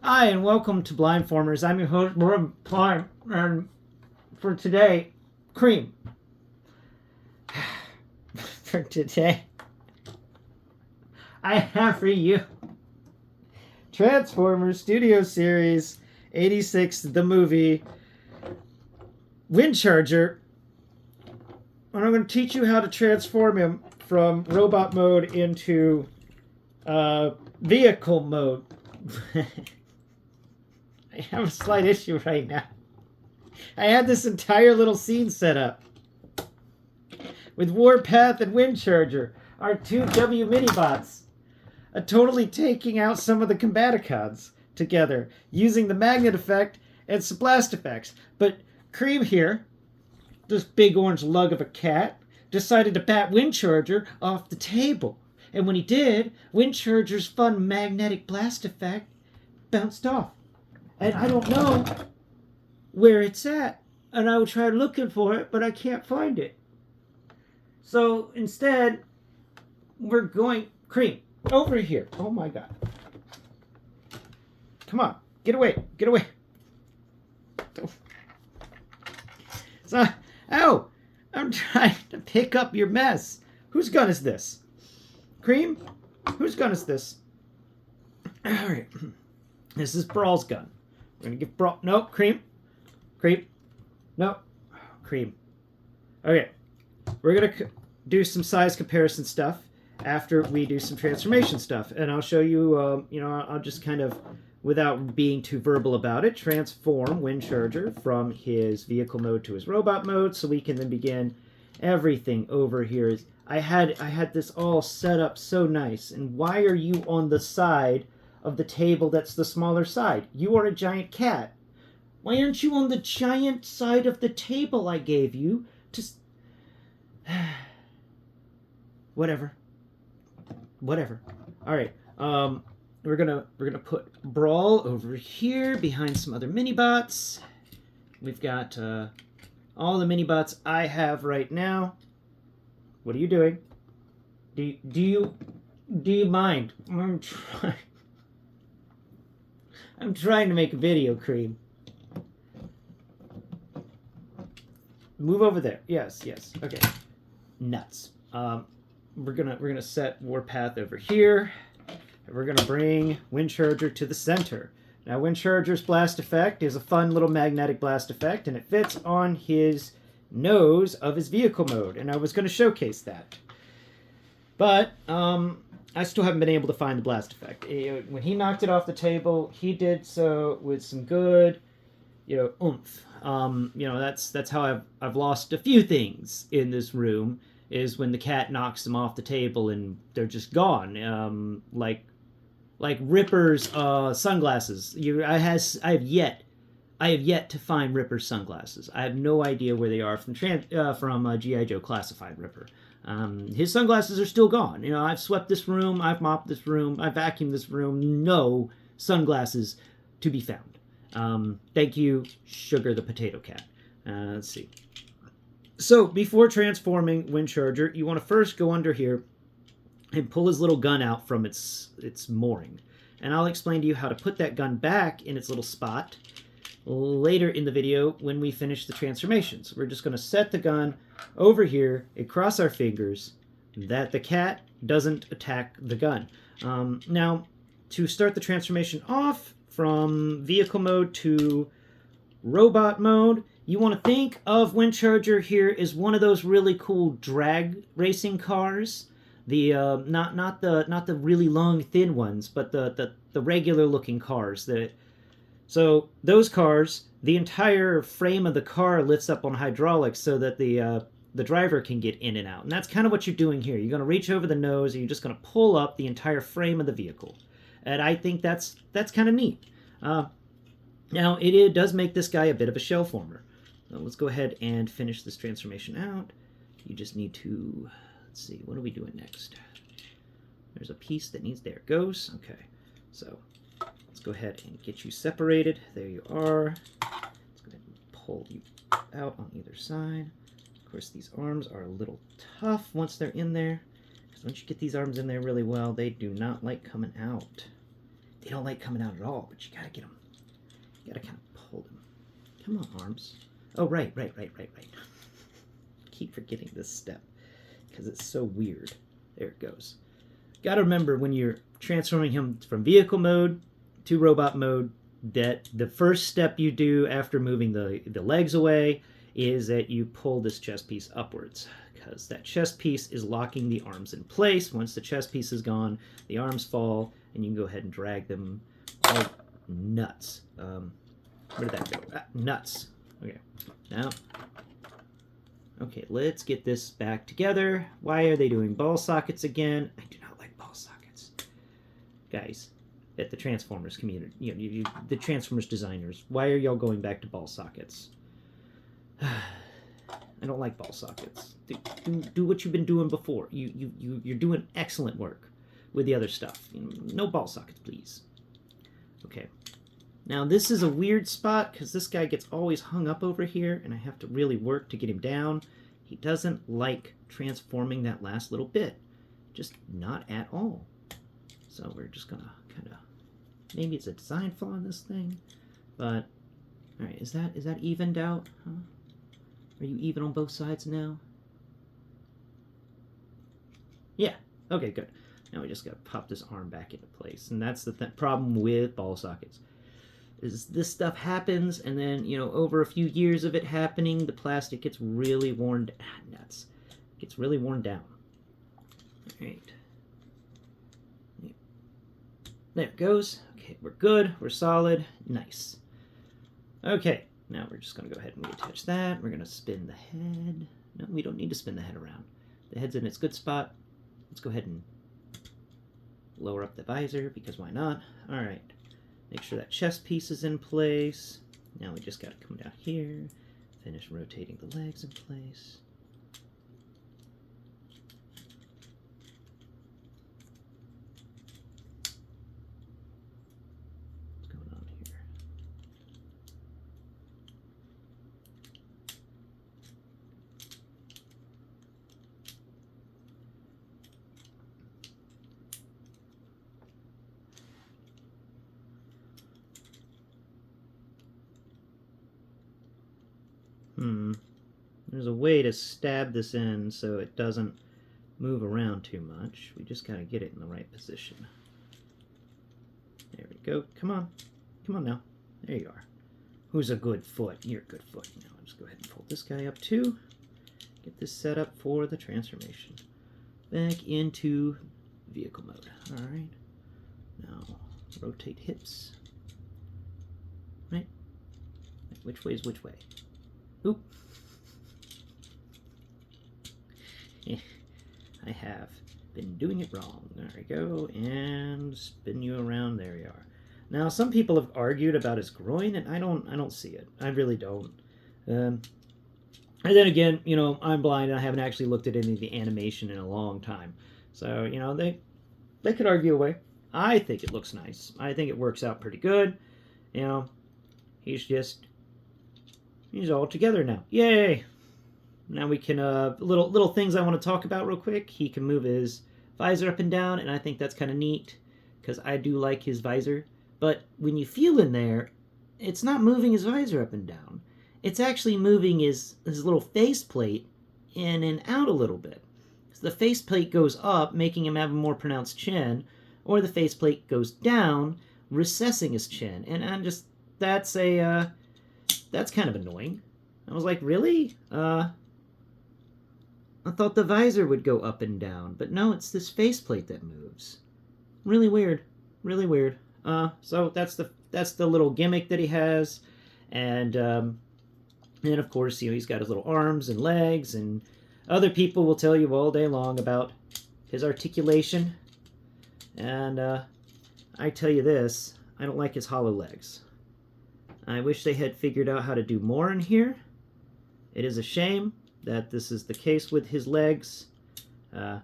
Hi, and welcome to Blindformers. I'm your host, Blind, and for today, Kream. For today, I have for you Transformers Studio Series 86, the movie WindCharger. And I'm going to teach you how to transform him from robot mode into vehicle mode. I have a slight issue right now. I had this entire little scene set up with Warpath and WindCharger, our two W mini-bots, totally taking out some of the Combaticons together, using the magnet effect and some blast effects. But Kream here, this big orange lug of a cat, decided to bat WindCharger off the table. And when he did, WindCharger's fun magnetic blast effect bounced off. And I don't know where it's at. And I will try looking for it, but I can't find it. So instead, we're going... Kream, over here. Oh my god. Come on. Get away. Get away. So, ow! I'm trying to pick up your mess. Whose gun is this? Kream? Whose gun is this? Alright. This is Brawl's gun. We're gonna give Brawl... No, Kream. Kream. No. Kream. Okay. We're gonna do some size comparison stuff after we do some transformation stuff. And I'll show you, I'll just kind of, without being too verbal about it, transform WindCharger from his vehicle mode to his robot mode, so we can then begin everything over here. I had this all set up so nice. And why are you on the side of the table that's the smaller side? You are a giant cat. Why aren't you on the giant side of the table I gave you to... Whatever. Alright, we're gonna put Brawl over here behind some other mini-bots. We've got all the mini-bots I have right now. What are you doing? Do you mind? I'm trying to make a video, Kream. Move over there. Yes. Okay. Nuts. We're gonna set Warpath over here, and we're gonna bring WindCharger to the center. Now, WindCharger's blast effect is a fun little magnetic blast effect, and it fits on his nose of his vehicle mode, and I was gonna showcase that. But I still haven't been able to find the blast effect. When he knocked it off the table, he did so with some good, oomph. That's how I've lost a few things in this room, is when the cat knocks them off the table and they're just gone. Like Ripper's sunglasses. I have yet to find Ripper's sunglasses. I have no idea where they are from G.I. Joe Classified Ripper. His sunglasses are still gone. I've swept this room, I've mopped this room, I've vacuumed this room. No sunglasses to be found. Thank you, Sugar the Potato Cat. Let's see. So, before transforming WindCharger, you want to first go under here and pull his little gun out from its mooring. And I'll explain to you how to put that gun back in its little spot later in the video when we finish the transformations. We're just going to set the gun over here and cross our fingers that the cat doesn't attack the gun. Now, to start the transformation off from vehicle mode to robot mode, you want to think of WindCharger here as one of those really cool drag racing cars. The not the really long thin ones, but the regular looking cars. So those cars, the entire frame of the car lifts up on hydraulics so that the driver can get in and out. And that's kind of what you're doing here. You're going to reach over the nose and you're just going to pull up the entire frame of the vehicle. And I think that's kind of neat. Now, it does make this guy a bit of a shell former. So let's go ahead and finish this transformation out. You just need to... Let's see, what are we doing next? There's a piece that needs... There it goes. Okay, so let's go ahead and get you separated. There you are. Let's go ahead and pull you out on either side. Of course, these arms are a little tough once they're in there. Because once you get these arms in there really well, they do not like coming out. they don't like coming out at all, but you gotta get them. You gotta kind of pull them. Come on, arms. Oh, right. Keep forgetting this step because it's so weird. There it goes. Gotta remember when you're transforming him from vehicle mode to robot mode that the first step you do after moving the legs away is that you pull this chest piece upwards, because that chest piece is locking the arms in place. Once the chest piece is gone, the arms fall, and you can go ahead and drag them all nuts. Where did that go? Ah, nuts. Okay, now, okay, let's get this back together. Why are they doing ball sockets again? I do not like ball sockets. Guys, at the Transformers community, the Transformers designers, why are y'all going back to ball sockets? I don't like ball sockets. Do what you've been doing before. You're doing excellent work with the other stuff. No ball sockets, please. Okay. Now this is a weird spot because this guy gets always hung up over here, and I have to really work to get him down. He doesn't like transforming that last little bit. Just not at all. So we're just gonna kind of, maybe it's a design flaw in this thing, but all right, is that evened out? Huh? Are you even on both sides now? Yeah. Okay, good. Now we just got to pop this arm back into place. And that's the problem with ball sockets. Is this stuff happens, and then, over a few years of it happening, the plastic gets really worn down. Nuts. Gets really worn down. All right. There it goes. Okay, we're good. We're solid. Nice. Okay. Now we're just going to go ahead and reattach that. We're going to spin the head. No, we don't need to spin the head around. The head's in its good spot. Let's go ahead and lower up the visor, because why not? All right. Make sure that chest piece is in place. Now we just got to come down here, finish rotating the legs in place. There's a way to stab this in so it doesn't move around too much. We just got to get it in the right position. There we go. Come on. Come on now. There you are. Who's a good foot? You're a good foot. Now I'll just go ahead and fold this guy up too. Get this set up for the transformation. Back into vehicle mode. All right. Now rotate hips. Right? Which way is which way? Oop. I have been doing it wrong. There we go. And spin you around. There we are. Now, some people have argued about his groin, and I don't see it. I really don't. And then again, I'm blind, and I haven't actually looked at any of the animation in a long time. So, they could argue away. I think it looks nice. I think it works out pretty good. He's all together now. Yay! Now we can, little things I want to talk about real quick. He can move his visor up and down, and I think that's kind of neat, because I do like his visor. But when you feel in there, it's not moving his visor up and down. It's actually moving his little faceplate in and out a little bit. So the faceplate goes up, making him have a more pronounced chin, or the faceplate goes down, recessing his chin. And that's kind of annoying. I was like, really? I thought the visor would go up and down, but no, it's this faceplate that moves. Really weird. Really weird. So that's the little gimmick that he has, and of course, he's got his little arms and legs, and other people will tell you all day long about his articulation, and I tell you this, I don't like his hollow legs. I wish they had figured out how to do more in here. It is a shame that this is the case with his legs. I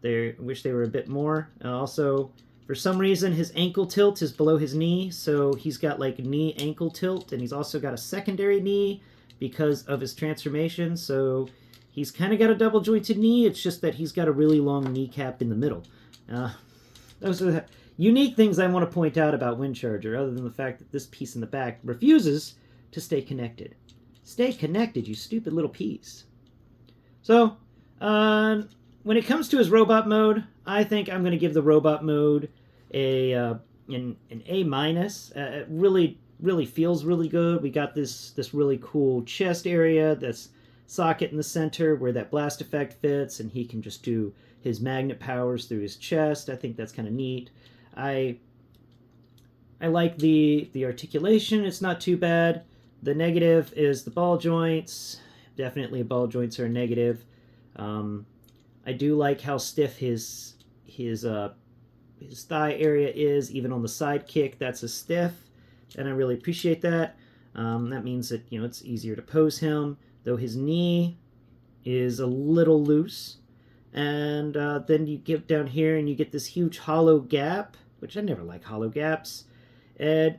wish they were a bit more. Also, for some reason, his ankle tilt is below his knee, so he's got like knee-ankle tilt, and he's also got a secondary knee because of his transformation, so he's kind of got a double-jointed knee. It's just that he's got a really long kneecap in the middle. unique things I want to point out about WindCharger, other than the fact that this piece in the back refuses to stay connected. Stay connected, you stupid little piece. So, when it comes to his robot mode, I think I'm going to give the robot mode an A-. It really feels really good. We got this really cool chest area, this socket in the center where that blast effect fits, and he can just do his magnet powers through his chest. I think that's kind of neat. I like the articulation. It's not too bad. The negative is the ball joints. Definitely ball joints are a negative. I do like how stiff his thigh area is, even on the side kick. That's a stiff, and I really appreciate that. That means that it's easier to pose him, though his knee is a little loose. And then you get down here and you get this huge hollow gap, which I never like hollow gaps. And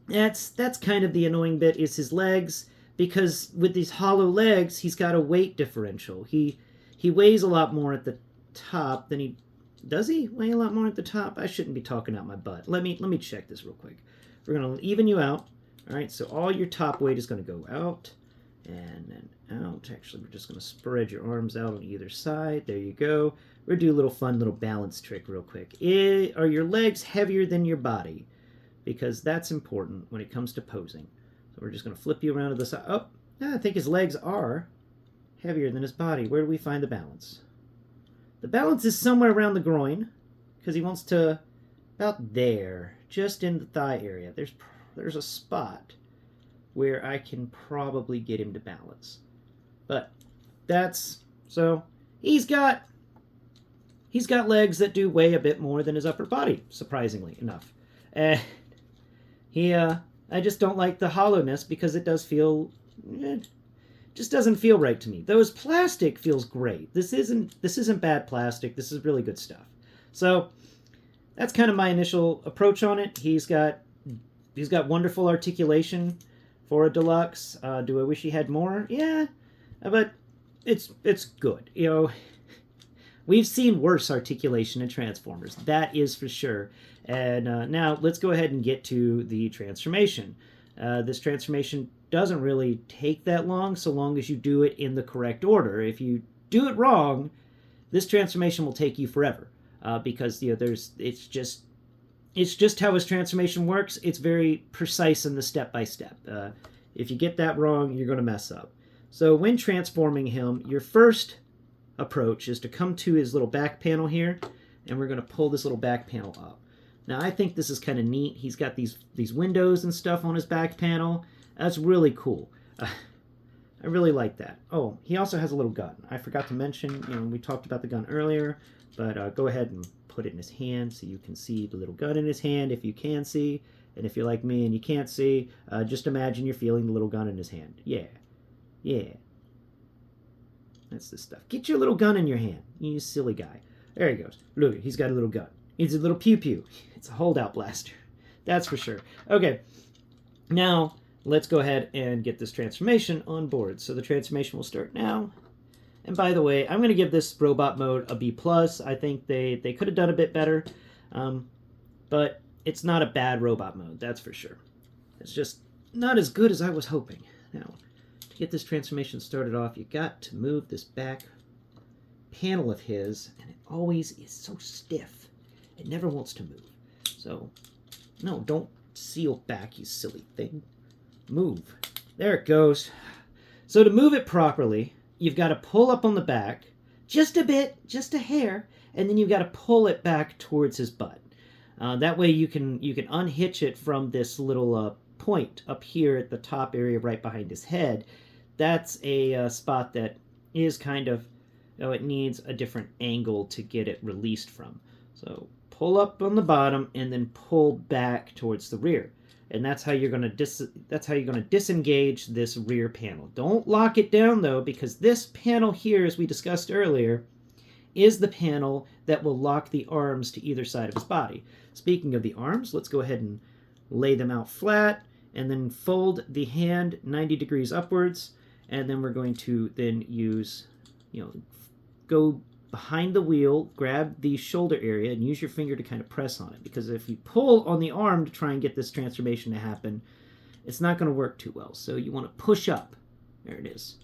that's kind of the annoying bit, is his legs, because with these hollow legs, he's got a weight differential. He weighs a lot more at the top than he... Does he weigh a lot more at the top? I shouldn't be talking out my butt. Let me check this real quick. We're going to even you out. All right, so all your top weight is going to go out and then out. Actually, we're just going to spread your arms out on either side. There you go. We're going to do a little fun little balance trick real quick. Are your legs heavier than your body? Because that's important when it comes to posing. So we're just going to flip you around to the side. Oh, I think his legs are heavier than his body. Where do we find the balance? The balance is somewhere around the groin, because he wants to, about there, just in the thigh area. There's a spot where I can probably get him to balance. But so he's got legs that do weigh a bit more than his upper body, surprisingly enough. And I just don't like the hollowness, because it does feel, just doesn't feel right to me. Though his plastic feels great. This isn't bad plastic. This is really good stuff. So that's kind of my initial approach on it. He's got wonderful articulation for a deluxe. Do I wish he had more? Yeah, but it's good. We've seen worse articulation in Transformers. That is for sure. And now let's go ahead and get to the transformation. This transformation doesn't really take that long, so long as you do it in the correct order. If you do it wrong, this transformation will take you forever, because it's just how his transformation works. It's very precise in the step-by-step. If you get that wrong, you're going to mess up. So when transforming him, your first approach is to come to his little back panel here, and we're going to pull this little back panel up. Now, I think this is kind of neat. He's got these windows and stuff on his back panel. That's really cool. I really like that. Oh, he also has a little gun. I forgot to mention, we talked about the gun earlier, but go ahead and put it in his hand so you can see the little gun in his hand if you can see. And if you're like me and you can't see, just imagine you're feeling the little gun in his hand. Yeah. That's the stuff. Get your little gun in your hand, you silly guy. There he goes. Look, he's got a little gun. It's a little pew-pew. It's a holdout blaster. That's for sure. Okay, now let's go ahead and get this transformation on board. So the transformation will start now. And by the way, I'm going to give this robot mode a B+. I think they could have done a bit better. But it's not a bad robot mode, that's for sure. It's just not as good as I was hoping. Now, to get this transformation started off, you got to move this back panel of his, and it always is so stiff. It never wants to move. So, no, don't seal back, you silly thing. Move. There it goes. So to move it properly, you've got to pull up on the back, just a bit, just a hair, and then you've got to pull it back towards his butt. That way you can unhitch it from this little point up here at the top area right behind his head. That's a spot that is kind of, it needs a different angle to get it released from. So pull up on the bottom and then pull back towards the rear. And that's how you're going to disengage this rear panel. Don't lock it down though, because this panel here, as we discussed earlier, is the panel that will lock the arms to either side of his body. Speaking of the arms, let's go ahead and lay them out flat and then fold the hand 90 degrees upwards, and then we're going to then use, go behind the wheel, grab the shoulder area, and use your finger to kind of press on it. Because if you pull on the arm to try and get this transformation to happen, it's not going to work too well. So you want to push up. There it is.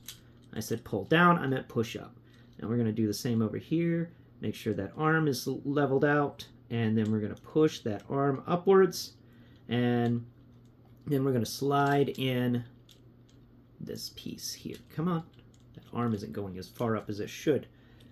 I said pull down, I meant push up. Now we're going to do the same over here. Make sure that arm is leveled out, and then we're going to push that arm upwards, and then we're going to slide in this piece here. Come on. That arm isn't going as far up as it should.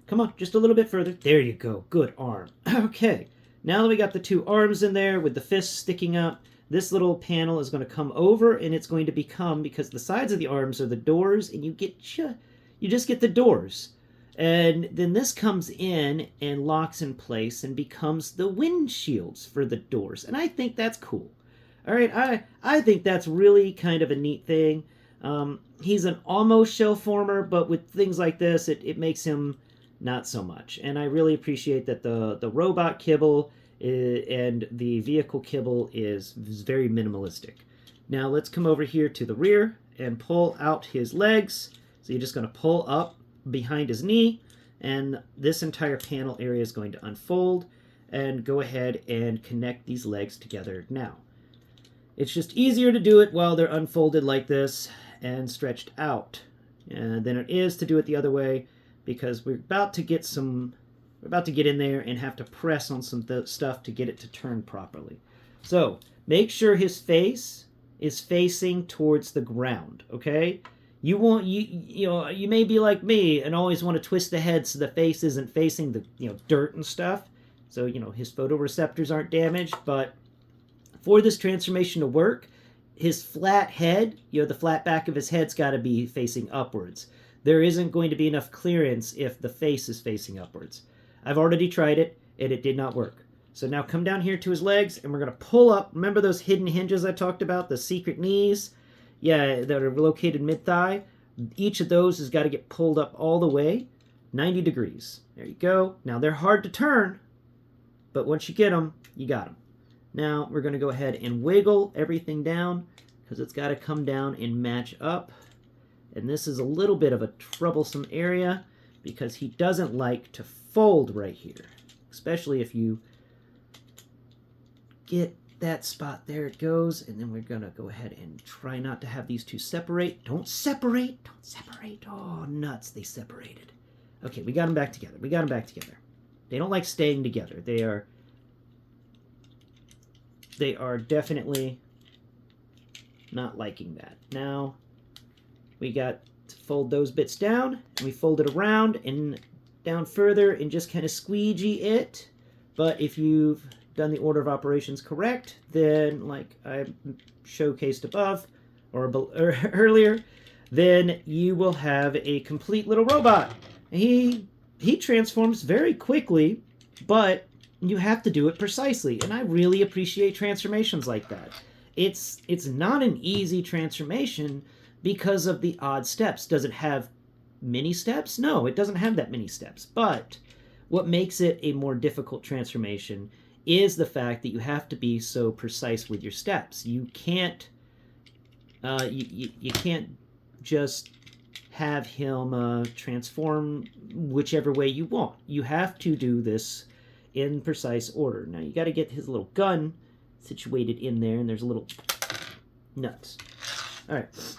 Come on, just a little bit further. There you go. Good arm. Okay. Now that we got the two arms in there with the fists sticking up, this little panel is going to come over, and it's going to become, because the sides of the arms are the doors, and you just get the doors. And then this comes in and locks in place and becomes the windshields for the doors. And I think that's cool. All right, I think that's really kind of a neat thing. He's an almost shell former, but with things like this, it makes him not so much. And I really appreciate that the robot kibble and the vehicle kibble is very minimalistic. Now let's come over here to the rear and pull out his legs. So you're just going to pull up behind his knee, and this entire panel area is going to unfold, and go ahead and connect these legs together now. It's just easier to do it while they're unfolded like this and stretched out than it is to do it the other way, because we're about to get in there and have to press on some stuff to get it to turn properly. So make sure his face is facing towards the ground, okay? You may be like me and always want to twist the head so the face isn't facing the dirt and stuff, so his photoreceptors aren't damaged. But for this transformation to work, his flat head, the flat back of his head's got to be facing upwards. There isn't going to be enough clearance if the face is facing upwards. I've already tried it, and it did not work. So now come down here to his legs, and we're going to pull up. Remember those hidden hinges I talked about, the secret knees? Yeah, that are located mid-thigh. Each of those has got to get pulled up all the way 90 degrees. There you go. Now, they're hard to turn, but once you get them, you got them. Now, we're going to go ahead and wiggle everything down, because it's got to come down and match up. And this is a little bit of a troublesome area, because he doesn't like to fold right here, especially if you get that spot. There it goes. And then we're going to go ahead and try not to have these two separate. Don't separate. Don't separate. Oh, nuts. They separated. Okay, we got them back together. They don't like staying together. They are definitely not liking that. Now, we got to fold those bits down, and we fold it around and down further and just kind of squeegee it. But if you've done the order of operations correct, then like I showcased above or earlier, then you will have a complete little robot. He transforms very quickly, but you have to do it precisely, and I really appreciate transformations like that. It's not an easy transformation because of the odd steps. Does it have many steps? No, it doesn't have that many steps. But what makes it a more difficult transformation is the fact that you have to be so precise with your steps. You can't you can't just have him transform whichever way you want. You have to do this in precise order. Now you got to get his little gun situated in there, and there's a little nuts. All right.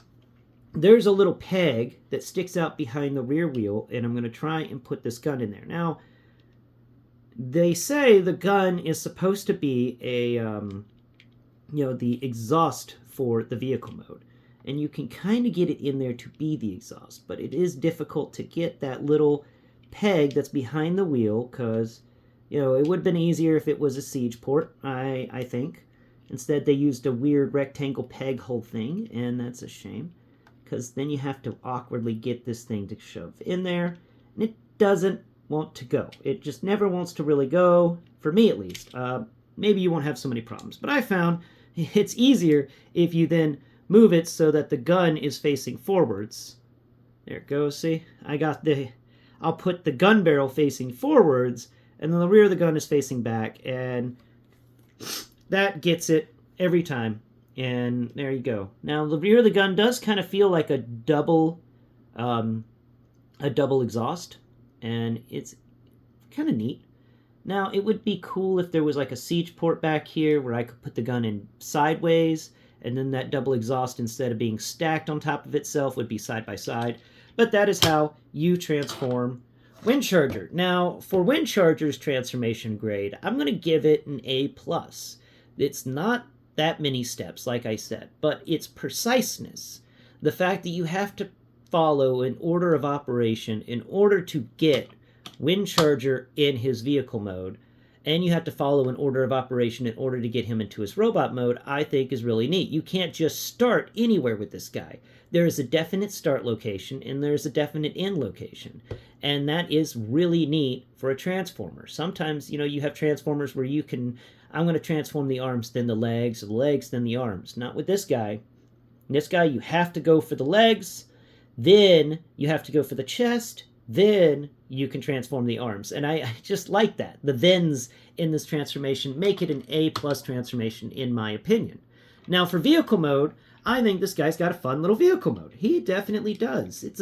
There's a little peg that sticks out behind the rear wheel, and I'm going to try and put this gun in there. Now, they say the gun is supposed to be the exhaust for the vehicle mode. And you can kind of get it in there to be the exhaust, but it is difficult to get that little peg that's behind the wheel, because, it would have been easier if it was a siege port, I think. Instead, they used a weird rectangle peg hole thing, and that's a shame, because then you have to awkwardly get this thing to shove in there, and it doesn't want to go. It just never wants to really go, for me at least. Maybe you won't have so many problems, but I found it's easier if you then move it so that the gun is facing forwards. There it goes, see? I'll put the gun barrel facing forwards, and then the rear of the gun is facing back, and that gets it every time. And there you go. Now, the rear of the gun does kind of feel like a double exhaust, and Kind of neat. Now, it would be cool if there was like a siege port back here where I could put the gun in sideways, and then that double exhaust, instead of being stacked on top of itself, would be side by side. But that is how you transform WindCharger. Now, for WindCharger's transformation grade, I'm going to give it an A+. It's not that many steps, like I said, but its preciseness, the fact that you have to follow an order of operation in order to get WindCharger in his vehicle mode, and you have to follow an order of operation in order to get him into his robot mode, I think is really neat. You can't just start anywhere with this guy. There is a definite start location, and there's a definite end location. And that is really neat for a transformer. Sometimes, you have transformers where you can, I'm going to transform the arms, then the legs, then the arms. Not with this guy. This guy, you have to go for the legs, then you have to go for the chest, then you can transform the arms. And I just like that. The thens in this transformation make it an A+ transformation, in my opinion. Now, for vehicle mode, I think this guy's got a fun little vehicle mode. He definitely does. It's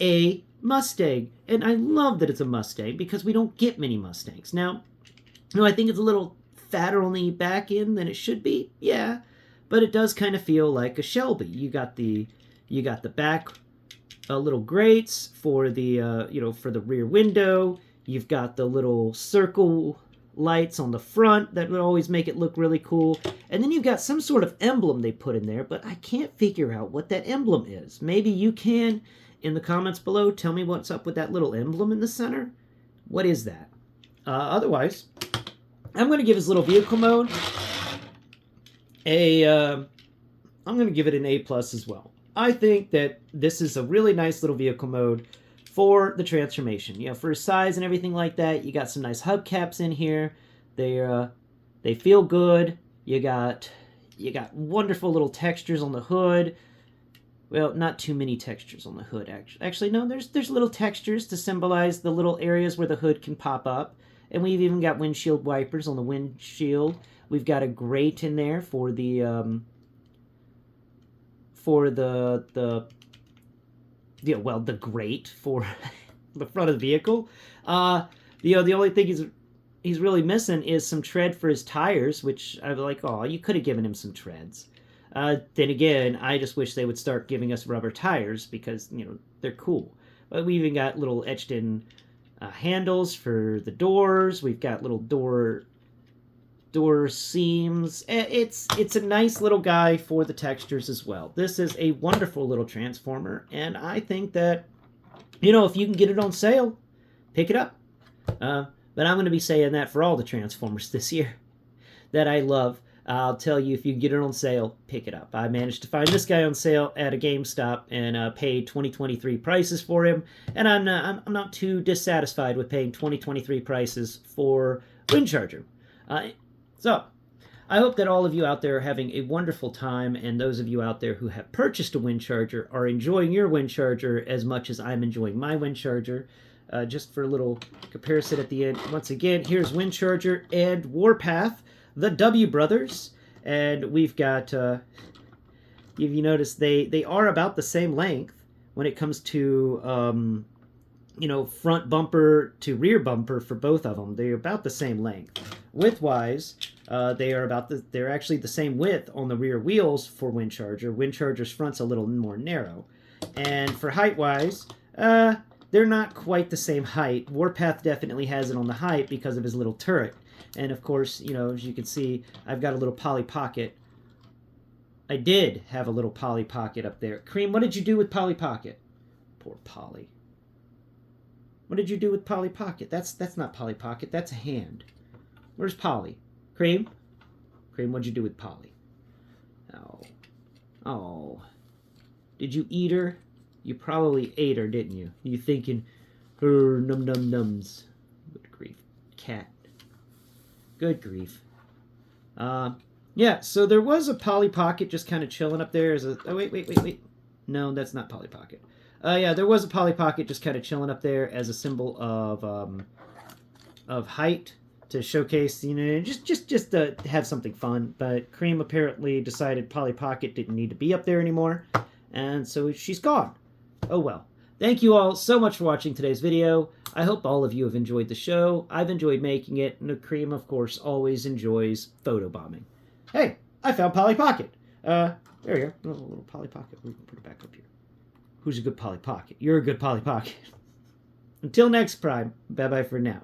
a Mustang. And I love that it's a Mustang because we don't get many Mustangs. Now, I think it's a little fatter on the back end than it should be. Yeah. But it does kind of feel like a Shelby. You got the back little grates for the for the rear window. You've got the little circle lights on the front that would always make it look really cool. And then you've got some sort of emblem they put in there, but I can't figure out what that emblem is. Maybe you can, in the comments below, tell me what's up with that little emblem in the center. What is that? Otherwise, I'm going to give his little vehicle mode I'm going to give it an A+ as well. I think that this is a really nice little vehicle mode for the transformation. For his size and everything like that, you got some nice hubcaps in here. They feel good. You got wonderful little textures on the hood. Well, not too many textures on the hood, actually. Actually, no, there's little textures to symbolize the little areas where the hood can pop up. And we've even got windshield wipers on the windshield. We've got a grate in there for the grate for the front of the vehicle. The only thing he's really missing is some tread for his tires, which I'm like, oh, you could have given him some treads. Then again, I just wish they would start giving us rubber tires because, they're cool. But we even got little etched in handles for the doors. We've got little door seams. It's a nice little guy for the textures as well. This is a wonderful little transformer, and I think that, if you can get it on sale, pick it up. But I'm going to be saying that for all the Transformers this year that I love. I'll tell you, if you get it on sale, pick it up. I managed to find this guy on sale at a GameStop and paid 2023 prices for him. And I'm not too dissatisfied with paying 2023 prices for WindCharger. So, I hope that all of you out there are having a wonderful time, and those of you out there who have purchased a WindCharger are enjoying your WindCharger as much as I'm enjoying my WindCharger. Just for a little comparison at the end, once again, here's WindCharger and Warpath, the W brothers, and we've got, if you notice, they are about the same length when it comes to, front bumper to rear bumper for both of them. They're about the same length. Width-wise, they're actually the same width on the rear wheels for WindCharger. WindCharger's front's a little more narrow. And for height-wise, they're not quite the same height. Warpath definitely has it on the height because of his little turret. And of course, as you can see, I've got a little Polly Pocket. I did have a little Polly Pocket up there. Kream, what did you do with Polly Pocket? Poor Polly. What did you do with Polly Pocket? That's not Polly Pocket. That's a hand. Where's Polly? Kream? Kream, what'd you do with Polly? Oh. Did you eat her? You probably ate her, didn't you? You thinking, her num-num-nums. Good grief. Cat. Good grief. Yeah, so there was a Polly Pocket just kind of chilling up there as a... Oh, wait. No, that's not Polly Pocket. Yeah, there was a Polly Pocket just kind of chilling up there as a symbol of height to showcase, just to have something fun. But Kream apparently decided Polly Pocket didn't need to be up there anymore, and so she's gone. Oh well. Thank you all so much for watching today's video. I hope all of you have enjoyed the show. I've enjoyed making it, and Kream, of course, always enjoys photobombing. Hey, I found Polly Pocket. There we go. A little Polly Pocket. We can put it back up here. Who's a good Polly Pocket? You're a good Polly Pocket. Until next time, bye-bye for now.